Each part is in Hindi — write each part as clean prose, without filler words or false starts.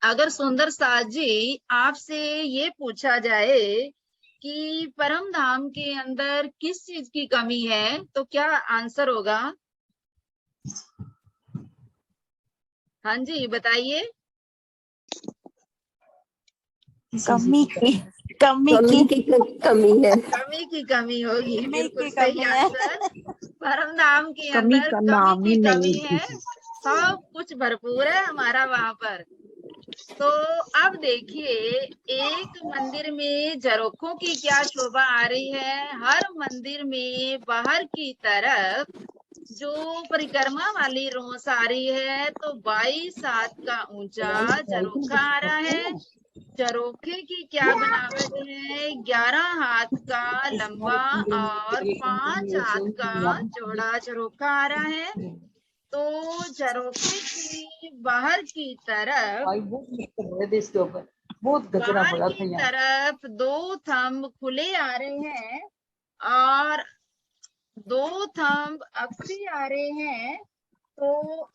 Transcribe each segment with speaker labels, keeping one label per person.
Speaker 1: अगर सुंदर साथ जी आपसे ये पूछा जाए कि परम धाम के अंदर किस चीज की कमी है, तो क्या आंसर होगा? हाँ जी बताइए।
Speaker 2: कमी की
Speaker 3: कमी की कमी है।
Speaker 1: कमी की कमी होगी,
Speaker 2: कमी
Speaker 1: बिल्कुल
Speaker 2: की
Speaker 1: सही
Speaker 2: कमी है।
Speaker 1: आंसर। परम धाम के
Speaker 4: कमी
Speaker 1: अंदर
Speaker 4: का
Speaker 1: कमी
Speaker 4: नाम
Speaker 1: की
Speaker 4: ही
Speaker 1: कमी
Speaker 4: नहीं
Speaker 1: है, सब कुछ भरपूर है हमारा वहां पर। तो अब देखिए, एक मंदिर में झरोखों की क्या शोभा आ रही है। हर मंदिर में बाहर की तरफ जो परिक्रमा वाली रोस आ रही है, तो 22 हाथ का ऊंचा झरोखा आ रहा है। झरोखे की क्या बनावट है? 11 हाथ का लंबा और 5 हाथ का चौड़ा झरोखा आ रहा है। तो झरोखे की बाहर की तरफ बाहर की तरफ 2 थंब खुले आ रहे हैं और 2 थंब अक्सी आ रहे हैं। तो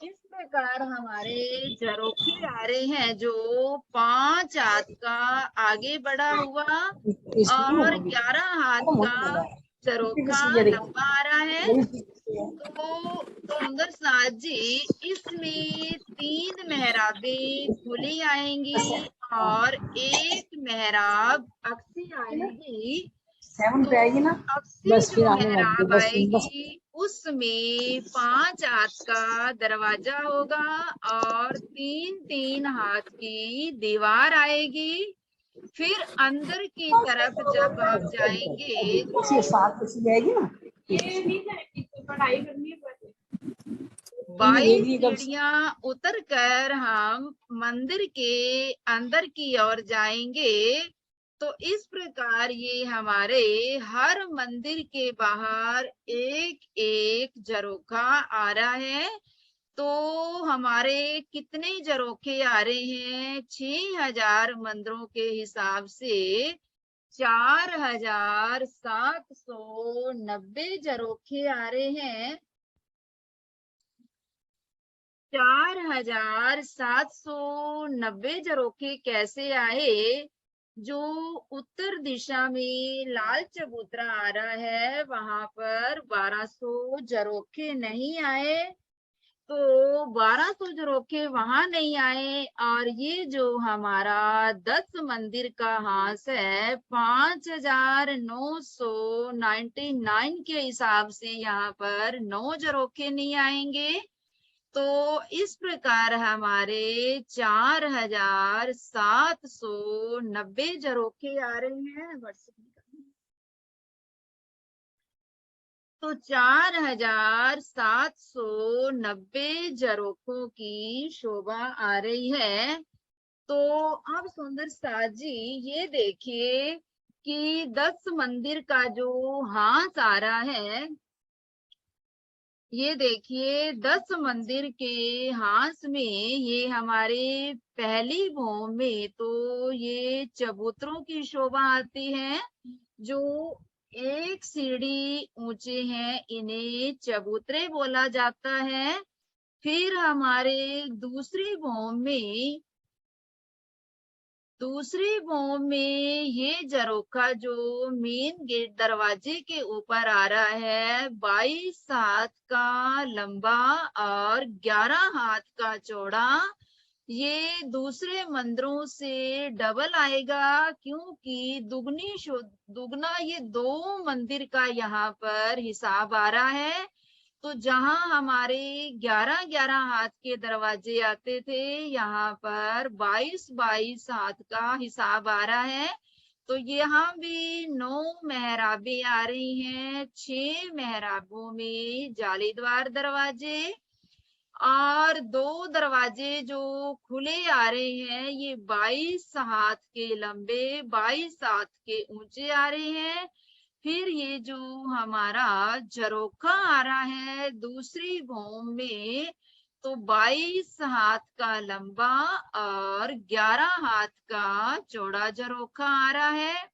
Speaker 1: इस प्रकार हमारे झरोखे आ रहे हैं, जो 5 हाथ का आगे बढ़ा हुआ और 11 हाथ का झरोखा लंबा आ रहा है। तो सुंदर साथ जी, इसमें 3 मेहराबें खुली आएंगी और 1 मेहराब अक्सी आएगी। तो अक्सी जो मेहराब आएगी उसमें 5 हाथ का दरवाजा होगा और 3-3 हाथ की दीवार आएगी। फिर अंदर की तरफ जब आप जाएंगे तो
Speaker 3: पढ़ाई करनी है।
Speaker 1: 22 सीढ़ियां उतर कर हम मंदिर के अंदर की ओर जाएंगे। तो इस प्रकार ये हमारे हर मंदिर के बाहर एक एक झरोखा आ रहा है। तो हमारे कितने झरोखे आ रहे हैं? 6000 मंदिरों के हिसाब से 4790 झरोखे आ रहे हैं। 4790 झरोखे कैसे आए? जो उत्तर दिशा में लाल चबूतरा आ रहा है, वहां पर 1200 झरोखे नहीं आए। तो 1200 झरोखे वहां नहीं आए। और ये जो हमारा 10 मंदिर का हास है, 5999 के हिसाब से यहाँ पर 9 झरोखे नहीं आएंगे। तो इस प्रकार हमारे 4790 झरोखे आ रहे हैं। तो 4790 झरोखों की शोभा आ रही है। तो अब सुंदर साथ जी ये देखिए कि 10 मंदिर का जो हाथ आ रहा है, ये देखिए 10 मंदिर के हाथ में ये हमारे पहली भौम में तो ये चबूतरों की शोभा आती है। जो एक सीढ़ी ऊंचे हैं, इन्हें चबूतरे बोला जाता है। फिर हमारे दूसरी भौम में ये झरोखा जो मेन गेट दरवाजे के ऊपर आ रहा है, 22 हाथ का लंबा और 11 हाथ का चौड़ा, ये दूसरे मंदिरों से डबल आएगा, क्योंकि दुगना ये 2 मंदिर का यहाँ पर हिसाब आ रहा है। तो जहां हमारे 11-11 हाथ के दरवाजे आते थे, यहाँ पर 22-22 हाथ का हिसाब आ रहा है। तो यहाँ भी 9 मेहराबें आ रही हैं। 6 मेहराबों में जालीदार दरवाजे और 2 दरवाजे जो खुले आ रहे हैं, ये 22 हाथ के लंबे, 22 हाथ के ऊंचे आ रहे हैं। फिर ये जो हमारा झरोखा आ रहा है दूसरी भौम में, तो 22 हाथ का लंबा और 11 हाथ का चौड़ा झरोखा आ रहा है।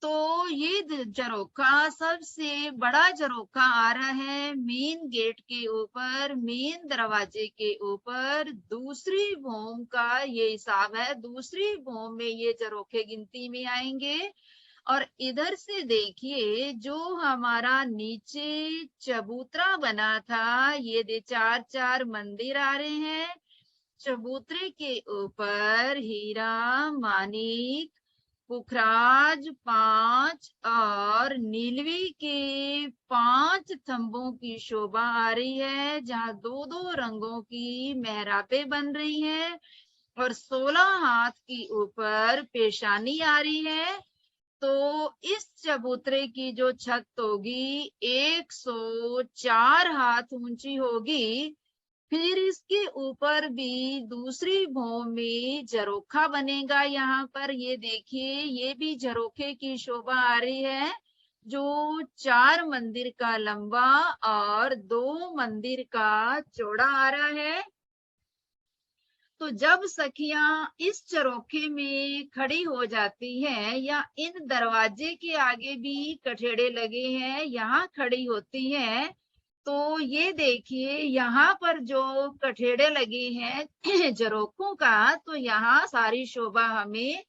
Speaker 1: तो ये झरोखा सबसे बड़ा झरोखा आ रहा है मेन गेट के ऊपर, मेन दरवाजे के ऊपर। दूसरी भूम का ये हिसाब है, दूसरी भूम में ये झरोखे गिनती में आएंगे। और इधर से देखिए जो हमारा नीचे चबूतरा बना था, ये दे 4-4 मंदिर आ रहे हैं। चबूतरे के ऊपर हीरा, मानिक, पुखराज 5 और नीलवी के 5 थंबों की शोभा आ रही है, जहाँ 2-2 रंगों की मेहराबें बन रही हैं और 16 हाथ की ऊपर पेशानी आ रही है। तो इस चबूतरे की जो छत होगी 104 हाथ ऊंची होगी। फिर इसके ऊपर भी दूसरी भूमि में झरोखा बनेगा। यहाँ पर ये देखिए, ये भी झरोखे की शोभा आ रही है, जो 4 मंदिर का लंबा और 2 मंदिर का चौड़ा आ रहा है। तो जब सखियां इस झरोखे में खड़ी हो जाती हैं, या इन दरवाजे के आगे भी कठेड़े लगे हैं, यहाँ खड़ी होती हैं, तो ये देखिए यहाँ पर जो कठेड़े लगे हैं झरोखों का, तो यहाँ सारी शोभा हमें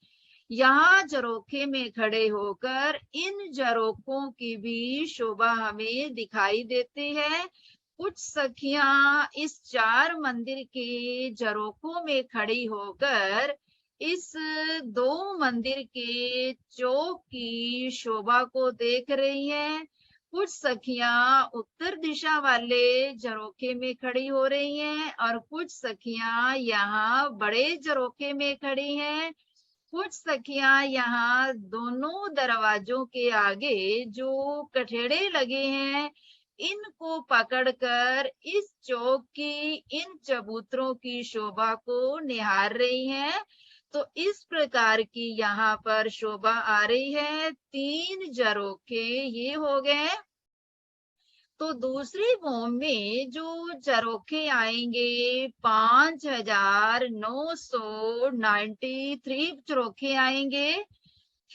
Speaker 1: यहाँ झरोखे में खड़े होकर इन झरोखों की भी शोभा हमें दिखाई देती है। कुछ सखियां इस 4 मंदिर के झरोखों में खड़ी होकर इस 2 मंदिर के चौक की शोभा को देख रही हैं। कुछ सखियां उत्तर दिशा वाले झरोखे में खड़ी हो रही हैं और कुछ सखियां यहाँ बड़े झरोखे में खड़ी हैं। कुछ सखियां यहाँ दोनों दरवाजों के आगे जो कठेड़े लगे हैं, इनको पकड़कर इस चौक की इन चबूतरों की शोभा को निहार रही हैं। तो इस प्रकार की यहाँ पर शोभा आ रही है। 3 झरोखे ये हो गए। तो दूसरी भूमि में जो झरोखे आएंगे 5993 झरोखे आएंगे।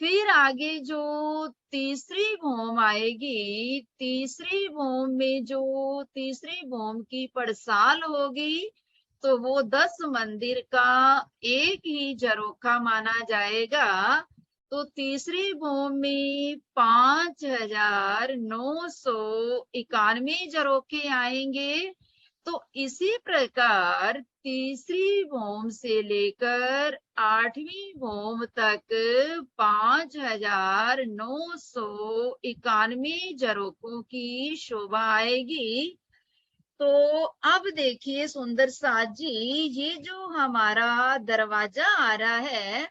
Speaker 1: फिर आगे जो तीसरी भूम आएगी, तीसरी भूम में जो तीसरी भूम की पड़साल होगी, तो वो 10 मंदिर का एक ही झरोखा माना जाएगा। तो तीसरी भूमि 5991 झरोखे आएंगे। तो इसी प्रकार तीसरी भूम से लेकर 8वीं भूम तक 5991 झरोखों की शोभा आएगी। तो अब देखिए सुंदर साथ जी, ये जो हमारा दरवाजा आ रहा है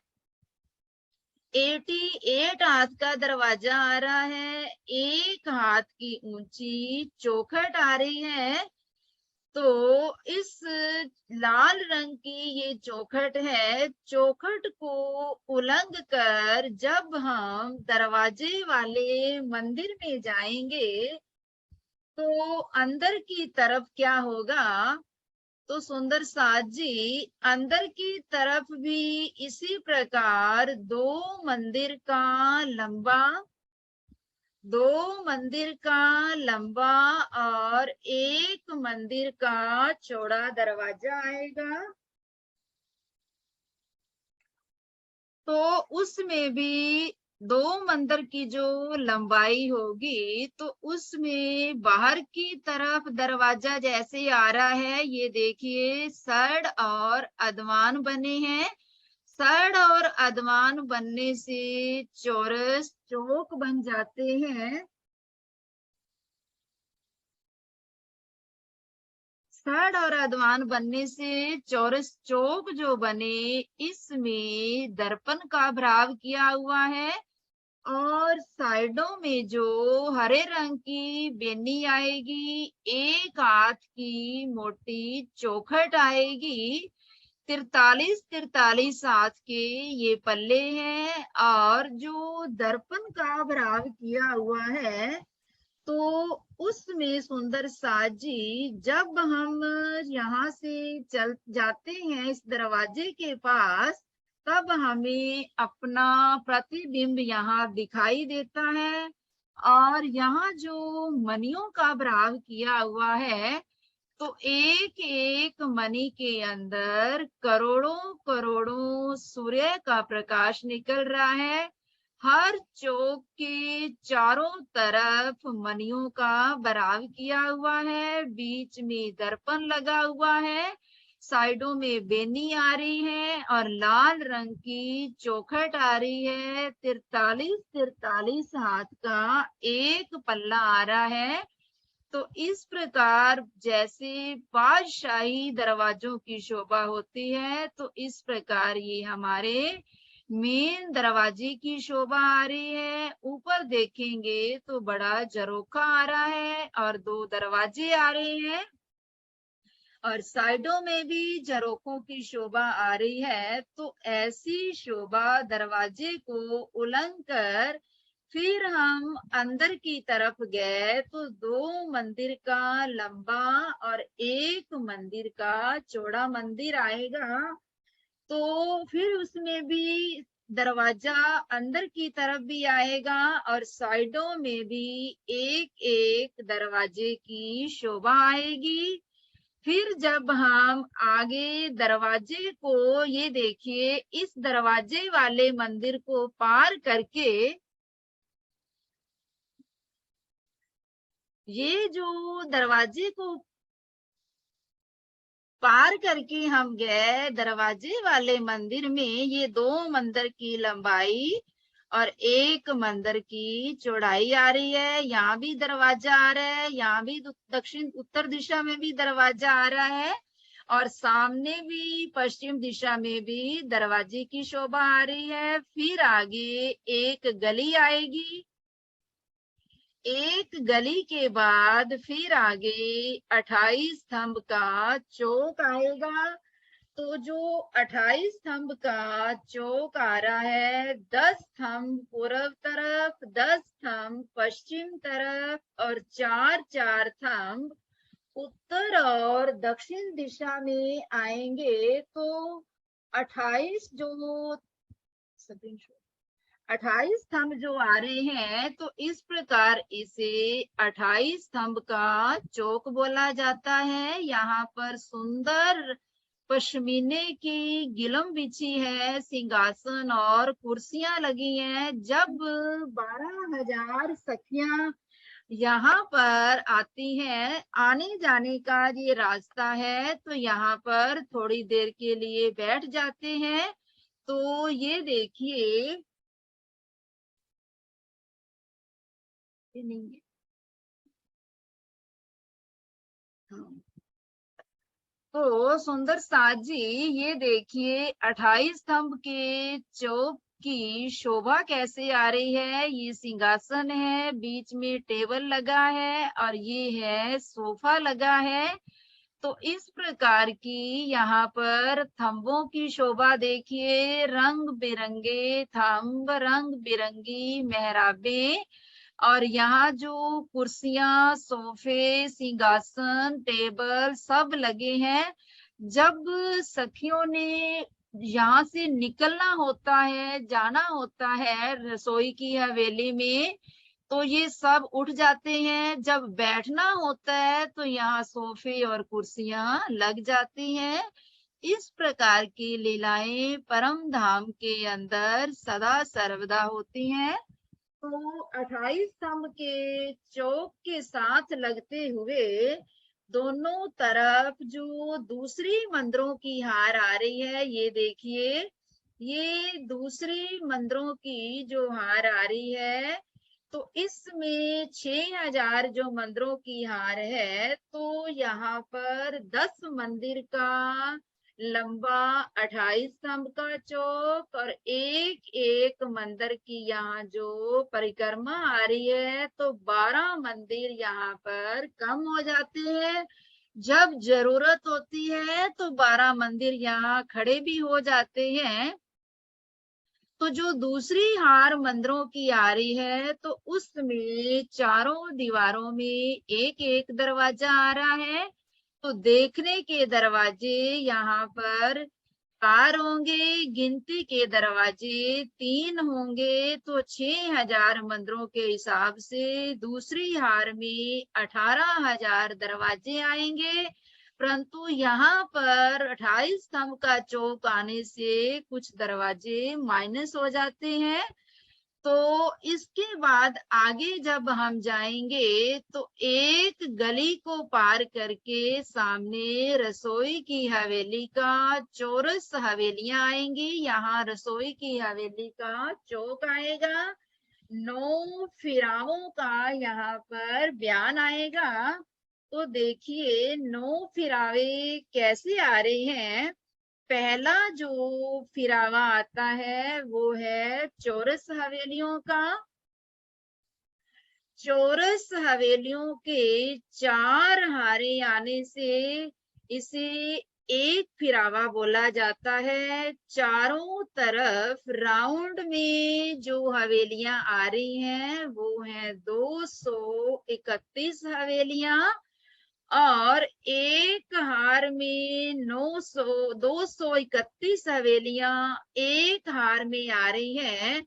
Speaker 1: 88 हाथ का दरवाजा आ रहा है, 1 हाथ की ऊंची चौखट आ रही है। तो इस लाल रंग की ये चौखट है। चौखट को उलंघ कर जब हम दरवाजे वाले मंदिर में जाएंगे, तो अंदर की तरफ क्या होगा? तो सुंदर साथ जी, अंदर की तरफ भी इसी प्रकार 2 मंदिर का लंबा, 2 मंदिर का लंबा और 1 मंदिर का चौड़ा दरवाजा आएगा। तो उसमें भी 2 मंदिर की जो लंबाई होगी, तो उसमें बाहर की तरफ दरवाजा जैसे आ रहा है, ये देखिए सड़ और अदवान बने हैं। सड़ और अदवान बनने से चौरस चौक बन जाते हैं। सड़ और अदवान बनने से चौरस चौक जो बने, इसमें दर्पण का भ्राव किया हुआ है और साइडों में जो हरे रंग की बेनी आएगी, 1 हाथ की मोटी चौखट आएगी। 43 हाथ के ये पल्ले हैं और जो दर्पण का भ्राव किया हुआ है, तो उसमें सुंदर साथ जी, जब हम यहाँ से चल जाते हैं इस दरवाजे के पास, तब हमें अपना प्रतिबिंब यहाँ दिखाई देता है। और यहाँ जो मणियों का भाव किया हुआ है, तो एक एक मणि के अंदर करोड़ों करोड़ों सूर्य का प्रकाश निकल रहा है। हर चौक के चारों तरफ मणियों का बराव किया हुआ है, बीच में दर्पण लगा हुआ है, साइडों में बेनी आ रही है और लाल रंग की चौखट आ रही है। 43 हाथ का एक पल्ला आ रहा है। तो इस प्रकार जैसे बादशाही दरवाजों की शोभा होती है, तो इस प्रकार ये हमारे मेन दरवाजे की शोभा आ रही है। ऊपर देखेंगे तो बड़ा झरोखा आ रहा है और 2 दरवाजे आ रहे हैं और साइडों में भी झरोखों की शोभा आ रही है। तो ऐसी शोभा दरवाजे को उलंघ कर फिर हम अंदर की तरफ गए तो 2 मंदिर का लंबा और 1 मंदिर का चौड़ा मंदिर आएगा। तो फिर उसमें भी दरवाजा अंदर की तरफ भी आएगा और साइडों में भी एक एक दरवाजे की शोभा आएगी। फिर जब हम आगे दरवाजे को, ये देखिए, इस दरवाजे वाले मंदिर को पार करके ये जो दरवाजे को पार करके हम गए दरवाजे वाले मंदिर में, ये 2 मंदिर की लंबाई और 1 मंदिर की चौड़ाई आ रही है। यहाँ भी दरवाजा आ रहा है, यहाँ भी दक्षिण उत्तर दिशा में भी दरवाजा आ रहा है और सामने भी पश्चिम दिशा में भी दरवाजे की शोभा आ रही है। फिर आगे एक गली आएगी, एक गली के बाद फिर आगे 28 स्तंभ का चौक आएगा। तो जो 28 स्तंभ का चौक आ रहा है, 10 स्तंभ पूर्व तरफ, 10 स्तंभ पश्चिम तरफ और 4 स्तंभ उत्तर और दक्षिण दिशा में आएंगे। तो 28 जो 28 स्तंभ जो आ रहे हैं, तो इस प्रकार इसे 28 स्तंभ का चौक बोला जाता है। यहाँ पर सुंदर पश्मीने की गिलम बिछी है, सिंहासन और कुर्सियां लगी हैं। जब 12,000 सखियां यहाँ पर आती हैं, आने जाने का ये रास्ता है, तो यहाँ पर थोड़ी देर के लिए बैठ जाते हैं। तो ये देखिए, नहीं है, हाँ। तो सुंदर साथ जी, ये देखिए 28 स्तंभ के चौक की शोभा कैसे आ रही है। ये सिंहासन है, बीच में टेबल लगा है और ये है सोफा लगा है। तो इस प्रकार की यहाँ पर थंबों की शोभा देखिए, रंग बिरंगे थंब, रंग बिरंगी मेहराबें और यहाँ जो कुर्सियां, सोफे, सिंहासन, टेबल सब लगे हैं। जब सखियों ने यहाँ से निकलना होता है, जाना होता है रसोई की हवेली में, तो ये सब उठ जाते हैं। जब बैठना होता है तो यहाँ सोफे और कुर्सियां लग जाती हैं। इस प्रकार की लीलाएं परम धाम के अंदर सदा सर्वदा होती हैं। तो 28 स्तंभ के चौक के साथ लगते हुए दोनों तरफ जो दूसरी मंदिरों की हार आ रही है, ये देखिए, ये दूसरी मंदिरों की जो हार आ रही है, तो इसमें 6,000 जो मंदिरों की हार है, तो यहाँ पर 10 मंदिर का लंबा 28 स्तंभ का चौक और एक एक मंदिर की यहाँ जो परिक्रमा आ रही है, तो 12 मंदिर यहाँ पर कम हो जाते हैं। जब जरूरत होती है तो 12 मंदिर यहाँ खड़े भी हो जाते हैं। तो जो दूसरी हार मंदिरों की आ रही है, तो उसमें चारों दीवारों में एक एक दरवाजा आ रहा है। तो देखने के दरवाजे यहाँ पर 4 होंगे, गिनती के दरवाजे 3 होंगे तो 6000 मंदिरों के हिसाब से दूसरी हार में 18,000 दरवाजे आएंगे। परंतु यहाँ पर 28 स्तंभ का चौक आने से कुछ दरवाजे माइनस हो जाते हैं। तो इसके बाद आगे जब हम जाएंगे तो एक गली को पार करके सामने रसोई की हवेली का चौरस हवेलियां आएंगी। यहाँ रसोई की हवेली का चौक आएगा। 9 फिरावों का यहाँ पर बयान आएगा। तो देखिए 9 फिरावे कैसे आ रहे हैं। पहला जो फिरावा आता है वो है चौरस हवेलियों का। चौरस हवेलियों के 4 हारे आने से इसे एक फिरावा बोला जाता है। चारों तरफ राउंड में जो हवेलियां आ रही हैं वो हैं 231 हवेलियां, और एक हार में 231 हवेलियां एक हार में आ रही हैं।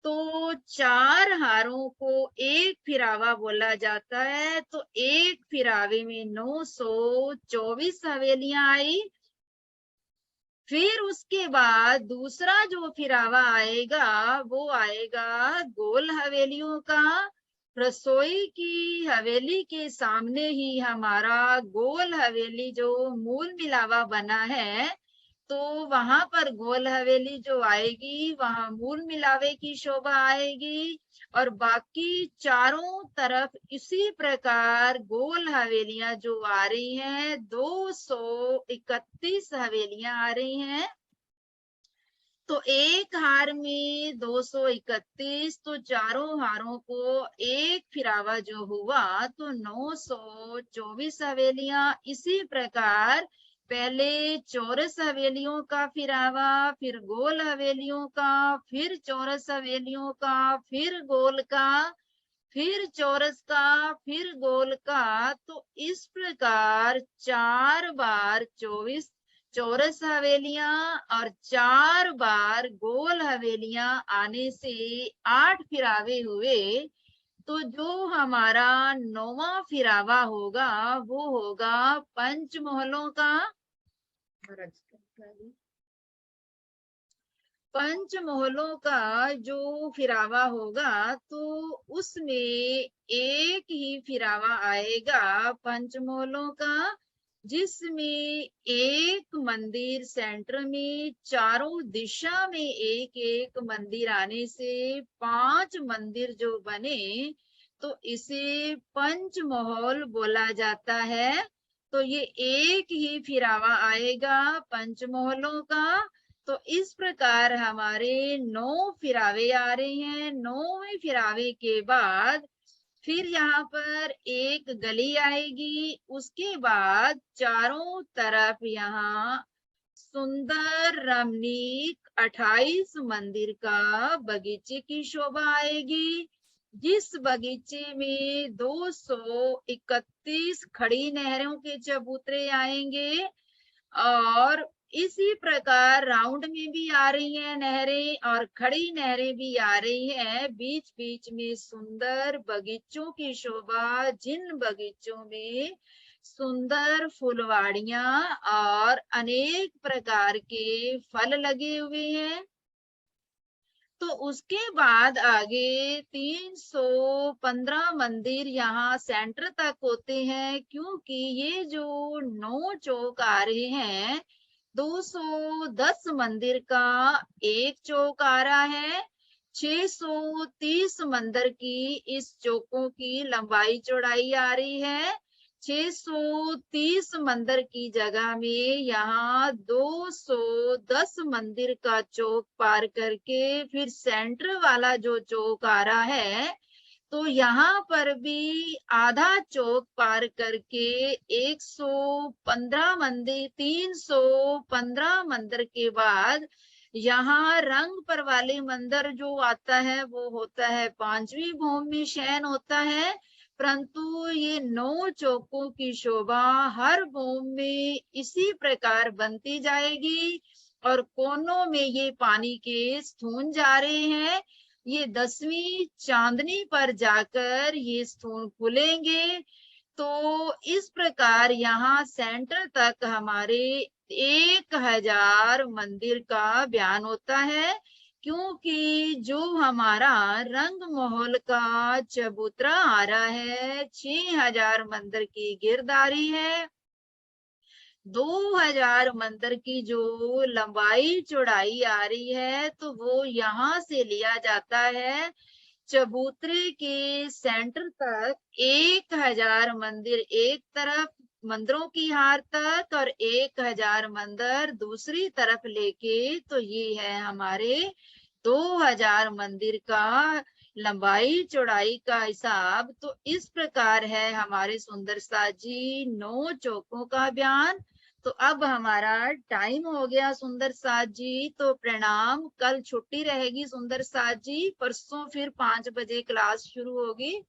Speaker 1: तो 4 हारों को एक फिरावा बोला जाता है। तो एक फिरावे में 924 हवेलियां आई। फिर उसके बाद दूसरा जो फिरावा आएगा वो आएगा गोल हवेलियों का। रसोई की हवेली के सामने ही हमारा गोल हवेली जो मूल मिलावा बना है, तो वहां पर गोल हवेली जो आएगी वहां मूल मिलावे की शोभा आएगी। और बाकी चारों तरफ इसी प्रकार गोल हवेलियां जो आ रही हैं 231 हवेलियां आ रही हैं। तो एक हार में 231, तो चारों हारों को एक फिरावा जो हुआ तो 924 हवेलियां। इसी प्रकार पहले चौरस हवेलियों का फिरावा, फिर गोल हवेलियों का, फिर चौरस हवेलियों का, फिर गोल का, फिर चौरस का, फिर गोल का। तो इस प्रकार 4 बार 24 चौरस हवेलियां और 4 बार गोल हवेलियां आने से 8 फिरावे हुए। तो जो हमारा 9वां फिरावा होगा वो होगा पंचमहलों का। पंचमहलों का जो फिरावा होगा तो उसमें एक ही फिरावा आएगा पंचमहलों का, जिसमें एक मंदिर सेंटर में, चारों दिशा में एक एक मंदिर आने से 5 मंदिर जो बने तो इसे पंचमहल बोला जाता है। तो ये एक ही फिरावा आएगा पंचमहलों का। तो इस प्रकार हमारे 9 फिरावे आ रहे हैं। 9वें फिरावे के बाद फिर यहाँ पर एक गली आएगी। उसके बाद चारों तरफ यहाँ सुंदर रमणीक 28 मंदिर का बगीचे की शोभा आएगी, जिस बगीचे में 231 खड़ी नहरों के चबूतरे आएंगे। और इसी प्रकार राउंड में भी आ रही हैं नहरें और खड़ी नहरें भी आ रही हैं। बीच बीच में सुंदर बगीचों की शोभा, जिन बगीचों में सुंदर फुलवाड़ियां और अनेक प्रकार के फल लगे हुए हैं। तो उसके बाद आगे 315 मंदिर यहाँ सेंटर तक होते हैं, क्योंकि ये जो 9 चौक आ रहे हैं 210 मंदिर का एक चौक आ रहा है। 630 मंदिर की इस चौकों की लंबाई चौड़ाई आ रही है। 630 मंदिर की जगह में यहाँ 210 मंदिर का चौक पार करके फिर सेंटर वाला जो चौक आ रहा है, तो यहाँ पर भी आधा चौक पार करके 115 मंदिर, 315 मंदिर के बाद यहाँ रंग पर वाले मंदिर जो आता है वो होता है 5वीं भूमि शयन होता है। परंतु ये 9 चौकों की शोभा हर भूमि में इसी प्रकार बनती जाएगी। और कोनों में ये पानी के स्थून जा रहे हैं। ये 10वीं चांदनी पर जाकर ये स्थून खुलेंगे। तो इस प्रकार यहाँ सेंटर तक हमारे 1000 मंदिर का बयान होता है, क्योंकि जो हमारा रंग महल का चबूतरा आ रहा है 6000 मंदिर की गिरदारी है। 2000 मंदिर की जो लंबाई चौड़ाई आ रही है, तो वो यहाँ से लिया जाता है चबूतरे के सेंटर तक। 1000 मंदिर एक तरफ मंदिरों की हार तक और 1000 मंदिर दूसरी तरफ लेके, तो ये है हमारे 2000 मंदिर का लंबाई चौड़ाई का हिसाब। तो इस प्रकार है हमारे सुंदर साथ जी 9 चौकों का बयान। तो अब हमारा टाइम हो गया सुंदर साथ जी, तो प्रणाम। कल छुट्टी रहेगी सुंदर साथ जी, परसों फिर 5 बजे क्लास शुरू होगी।